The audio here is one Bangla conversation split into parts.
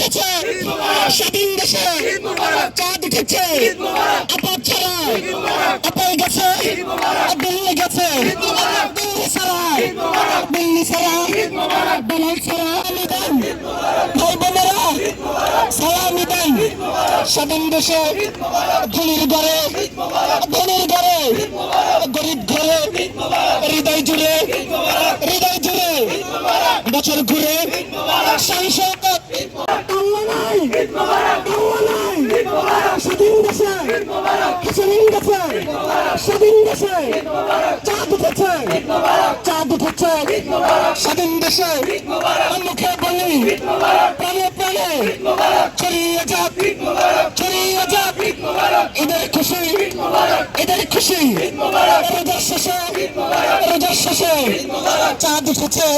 উঠেছে স্বাধীন দেশে, চাঁদ উঠেছে আপাত ছাড়া, আপাই গেছে দিল্লি গেছে, দিল্লি ছাড়া, দিল্লি ছাড়া, ডোনাল্ড ছাড়া দেন ভাই বোনেরা, সালামি দেন স্বাধীন দেশে, ধনির ঘরে, ধনির ঘরে, গরিব ঘরে, হৃদয় জুড়ে, হৃদয় জুড়ে বছর ঘুরে সাংসদ স্বাধীন দেশে, স্বাধীন দেশে, স্বাধীন দেশে চাঁদ উঠেছে, চাঁদ উঠেছে স্বাধীন দেশে, মুখে বলি প্রাণে প্রাণে ছড়িয়ে যাক, ছড়িয়ে যাক এদের খুশি, এদের খুশি, রোজার শেষে, রোজার শেষে চাঁদ উঠেছে,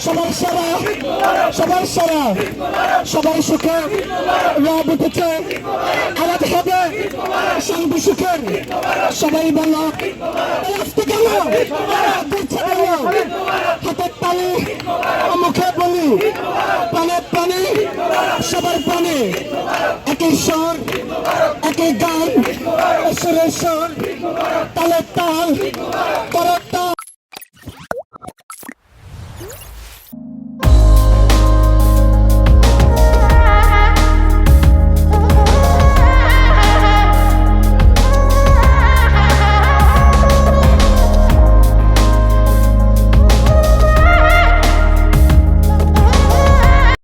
সবার সারা, সবার সারা, সবাই সুখে রব উঠেছে, আওয়াজ হবে শান্তি সুখের, সবাই বলো আসতে গেল, দেখছে গেল, হাতের তালি মুখে বলি প্রাণে প্রাণে, সবার প্রাণে একই স্বর, একই গান, সুরের স্বর, তালে তাল, করো